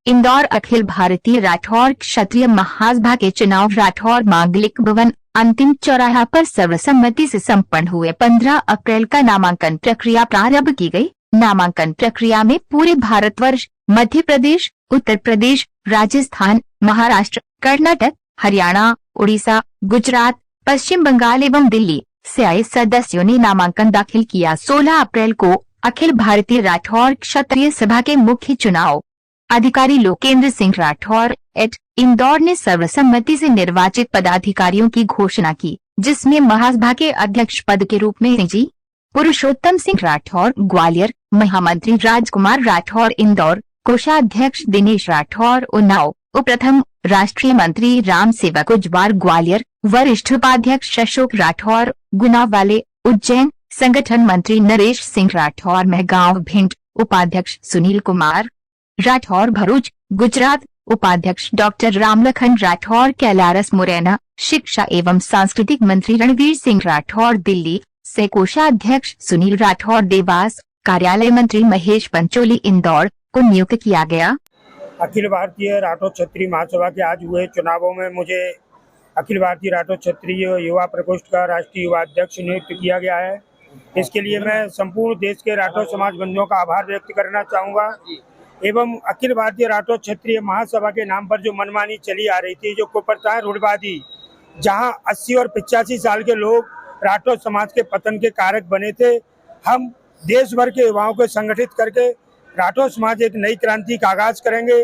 इंदौर अखिल भारतीय राठौर क्षत्रिय महासभा के चुनाव राठौर मांगलिक भवन अंतिम चौराहा पर सर्वसम्मति से संपन्न हुए। 15 अप्रैल का नामांकन प्रक्रिया प्रारंभ की गई। नामांकन प्रक्रिया में पूरे भारतवर्ष, मध्य प्रदेश, उत्तर प्रदेश, राजस्थान, महाराष्ट्र, कर्नाटक, हरियाणा, उड़ीसा, गुजरात, पश्चिम बंगाल एवं दिल्ली से आए सदस्यों ने नामांकन दाखिल किया। 16 अप्रैल को अखिल भारतीय राठौर क्षत्रिय सभा के मुख्य चुनाव अधिकारी लोकेंद्र सिंह राठौर इंदौर ने सर्वसम्मति से निर्वाचित पदाधिकारियों की घोषणा की, जिसमें महासभा के अध्यक्ष पद के रूप में जी पुरुषोत्तम सिंह राठौर ग्वालियर, महामंत्री राजकुमार राठौर इंदौर, कोषाध्यक्ष दिनेश राठौर उन्नाव, उपप्रथम राष्ट्रीय मंत्री राम सेवक उजवार ग्वालियर, वरिष्ठ उपाध्यक्ष अशोक राठौर गुना वाले उज्जैन, संगठन मंत्री नरेश सिंह राठौर महगांव भिंड, उपाध्यक्ष सुनील कुमार राठौर भरूच गुजरात, उपाध्यक्ष डॉक्टर रामलखन राठौर कैलारस मुरैना, शिक्षा एवं सांस्कृतिक मंत्री रणवीर सिंह राठौर दिल्ली से कोषाध्यक्ष सुनील राठौर देवास, कार्यालय मंत्री महेश पंचोली इंदौर को नियुक्त किया गया। अखिल भारतीय राठौर क्षत्रिय महासभा के आज हुए चुनावों में मुझे अखिल भारतीय राठौर क्षत्रिय युवा प्रकोष्ठ का राष्ट्रीय युवा अध्यक्ष नियुक्त किया गया है। इसके लिए मैं संपूर्ण देश के राठौर समाज बंधुओं का आभार व्यक्त करना चाहूँगा एवं अखिल भारतीय राठौर क्षत्रिय महासभा के नाम पर जो मनमानी चली आ रही थी, जो कुप्रथाएं रूढ़वादी, जहां 80 और 85 साल के लोग राठौर समाज के पतन के कारक बने थे, हम देश भर के युवाओं को संगठित करके राठौर समाज एक नई क्रांति का आगाज करेंगे।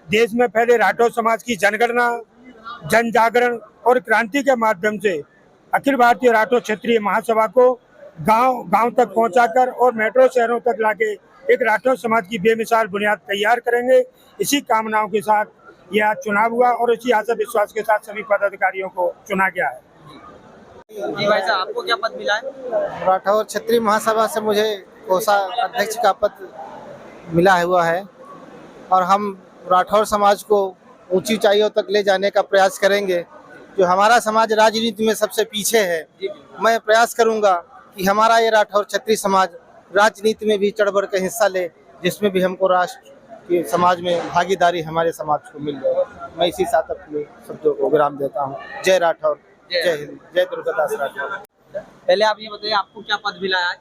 देश में पहले राठौर समाज की जनगणना, जन जागरण और क्रांति के माध्यम से अखिल भारतीय राठौर क्षत्रिय महासभा को गांव तक पहुंचाकर और मेट्रो शहरों तक लाके एक राठौर समाज की बेमिसाल बुनियाद तैयार करेंगे। इसी कामनाओं के साथ यह आज चुनाव हुआ और इसी आशा विश्वास के साथ सभी पदाधिकारियों को चुना गया है। जी भाई साहब, आपको क्या पद मिला है? राठौर क्षत्रिय महासभा से मुझे कोषाध्यक्ष का पद मिला हुआ है और हम राठौर समाज को ऊंची ऊंचाइयों तक ले जाने का प्रयास करेंगे। जो हमारा समाज राजनीति में सबसे पीछे है, मैं प्रयास करूंगा कि हमारा ये राठौर क्षत्रिय समाज राजनीति में भी चढ़ बढ़ कर हिस्सा ले, जिसमें भी हमको राष्ट्र के समाज में भागीदारी हमारे समाज को मिल जाए। मैं इसी साथ अपने शब्दों को विराम देता हूँ। जय राठौर, जय हिंद, जय दुर्गादास राठौर। पहले आप ये बताइए, आपको क्या पद मिला है?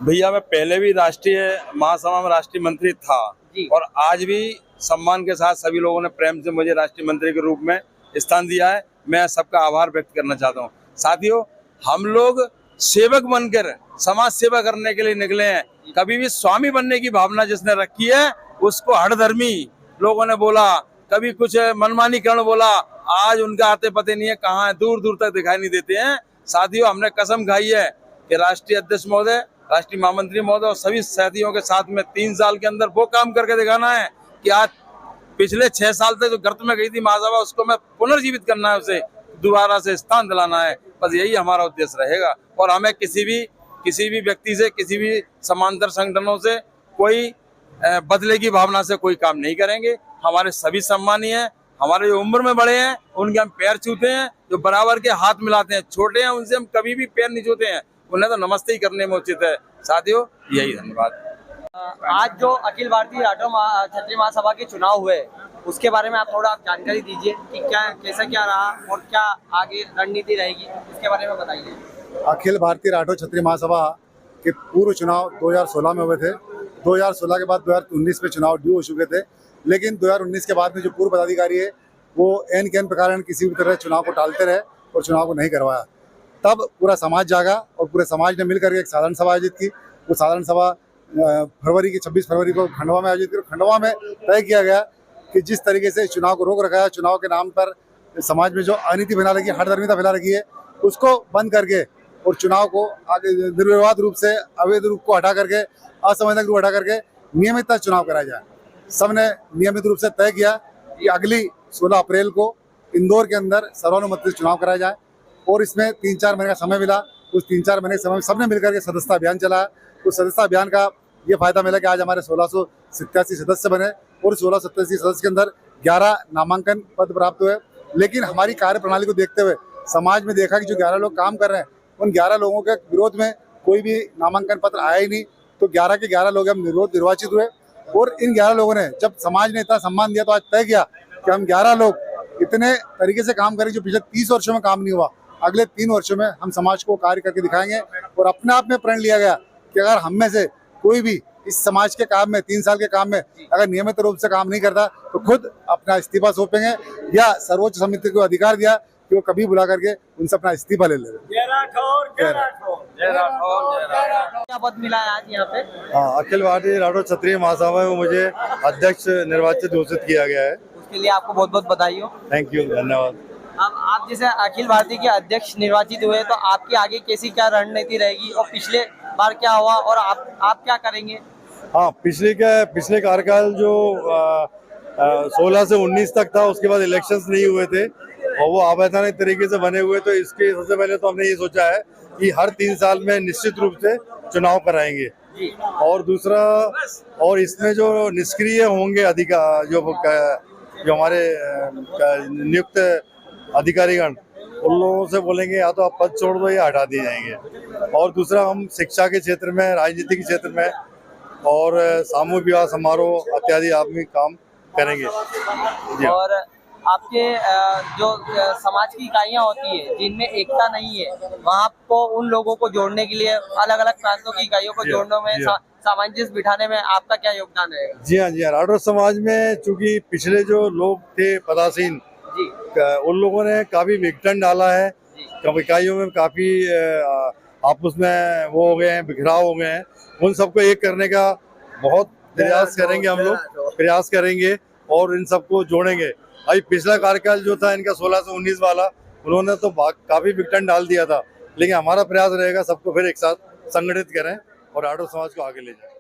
भैया मैं पहले भी राष्ट्रीय महासभा में राष्ट्रीय मंत्री था और आज भी सम्मान के साथ सभी लोगों ने प्रेम से मुझे राष्ट्रीय मंत्री के रूप में स्थान दिया है। मैं सबका आभार व्यक्त करना चाहता हूँ। साथियों, हम लोग सेवक बनकर समाज सेवा करने के लिए निकले हैं। कभी भी स्वामी बनने की भावना जिसने रखी है उसको हठधर्मी लोगों ने बोला, कभी कुछ मनमानी करण बोला, आज उनका आते पते नहीं है कहाँ है, दूर दूर तक दिखाई नहीं देते हैं। साथियों, हमने कसम खाई है कि राष्ट्रीय अध्यक्ष महोदय, राष्ट्रीय महामंत्री महोदय और सभी साथियों के साथ में 3 साल के अंदर वो काम करके दिखाना है कि आज पिछले 6 साल तक जो गर्त में गई थी महासभा, उसको मैं पुनर्जीवित करना है, उसे दोबारा से स्थान दिलाना है। बस यही हमारा उद्देश्य रहेगा और हमें किसी भी व्यक्ति से, किसी भी समांतर संगठनों से कोई बदले की भावना से कोई काम नहीं करेंगे। हमारे सभी सम्मानीय हैं, हमारे जो उम्र में बड़े हैं उनके हम पैर छूते हैं, जो बराबर के हाथ मिलाते हैं, छोटे हैं उनसे हम कभी भी पैर नहीं छूते हैं, उन्हें तो नमस्ते ही करने में उचित है। साथियों, यही धन्यवाद। आज जो अखिल भारतीय राठौर क्षत्रिय महासभा के चुनाव हुए, उसके बारे में आप थोड़ा जानकारी दीजिए कि कैसा क्या रहा और क्या आगे रणनीति रहेगी, इसके बारे में बताइए। अखिल भारतीय राठौर क्षत्रिय महासभा के पूर्व चुनाव 2016 में हुए थे। 2016 के बाद 2019 में चुनाव ड्यू हो चुके थे, लेकिन 2019 के बाद में जो पूर्व पदाधिकारी है वो एन के एन प्रकार किसी भी तरह चुनाव को टालते रहे और चुनाव को नहीं करवाया। तब पूरा समाज जागा और पूरे समाज ने मिलकर के एक साधारण सभा आयोजित की। वो साधारण सभा फरवरी की 26 फरवरी को खंडवा में आयोजित की। खंडवा में तय किया गया कि जिस तरीके से चुनाव को रोक रखा है, चुनाव के नाम पर समाज में जो अनीति फैला रखी है, हठधर्मिता फैला रखी है, उसको बंद करके और चुनाव को आगे निर्विवाद रूप से, अवैध रूप को हटा करके, असंवैधानिक रूप हटा करके नियमित चुनाव कराया जाए। सबने नियमित रूप से तय किया कि अगली 16 अप्रैल को इंदौर के अंदर सर्वानुमत से चुनाव कराया जाए और इसमें 3-4 महीने का समय मिला। उस 3-4 महीने के समय में सबने मिलकर के सदस्यता अभियान चलाया। उस सदस्यता अभियान का ये फायदा मिला कि आज हमारे 1687 सदस्य बने और 1687 सदस्य के अंदर 11 नामांकन पद प्राप्त हुए। लेकिन हमारी कार्य प्रणाली को देखते हुए समाज में देखा कि जो 11 लोग काम कर रहे हैं, उन 11 लोगों के विरोध में कोई भी नामांकन पत्र आया ही नहीं, तो 11 के 11 लोग हम निर्वाचित हुए और इन 11 लोगों ने, जब समाज ने इतना सम्मान दिया तो आज तय किया कि हम 11 लोग इतने तरीके से काम करेंगे जो पिछले 30 वर्षों में काम नहीं हुआ। अगले 3 वर्षों में हम समाज को कार्य करके दिखाएंगे। और अपने आप में प्रण लिया गया कि अगर हम में से कोई भी इस समाज के काम में 3 साल के काम में अगर नियमित रूप से काम नहीं करता तो खुद अपना इस्तीफा सौंपेंगे, या सर्वोच्च समिति को अधिकार दिया कि वो कभी बुला करके उनसे अपना इस्तीफा ले लेंगे। क्या पद मिला है आज यहाँ पे? हाँ, अखिल भारतीय राठौर क्षत्रिय महासभा में मुझे अध्यक्ष निर्वाचित घोषित किया गया है। उसके लिए आपको बहुत बहुत बधाई हो। थैंक यू, धन्यवाद। अब आप जैसे अखिल भारतीय के अध्यक्ष निर्वाचित हुए तो आपकी आगे कैसी क्या रणनीति रहेगी और पिछले बार क्या हुआ और आप क्या करेंगे? हाँ, पिछले कार्यकाल जो 16 से 19 तक था, उसके बाद इलेक्शंस नहीं हुए थे और वो अवैधानिक तरीके से बने हुए, तो इसके सबसे पहले तो हमने ये सोचा है कि हर 3 साल में निश्चित रूप से चुनाव कराएंगे। और दूसरा, और इसमें जो निष्क्रिय होंगे अधिकार, जो हमारे नियुक्त अधिकारीगण, उन लोगों से बोलेंगे या तो आप पद छोड़ दो या हटा दिए जाएंगे। और दूसरा, हम शिक्षा के क्षेत्र में, राजनीति के क्षेत्र में और सामूहिक विवाह समारोह इत्यादि आदमी काम करेंगे। और आपके जो समाज की इकाइयाँ होती है जिनमें एकता नहीं है, वहाँ को उन लोगों को जोड़ने के लिए, अलग अलग प्रांतों की इकाइयों को जोड़ने में, सामंजस्य बिठाने में आपका क्या योगदान रहेगा? जी हाँ, राठौर समाज में चूंकि पिछले जो लोग थे पदासीन, उन लोगों ने काफी विघटन डाला है, इकाइयों में काफी आपस में वो हो गए हैं, बिखराव हो गए हैं। उन सबको एक करने का बहुत प्रयास करेंगे, हम लोग प्रयास करेंगे और इन सबको जोड़ेंगे। अभी पिछला कार्यकाल जो था इनका 16 से 19 वाला, उन्होंने तो काफी विघटन डाल दिया था, लेकिन हमारा प्रयास रहेगा सबको फिर एक साथ संगठित करें और राठौर समाज को आगे ले जाएं।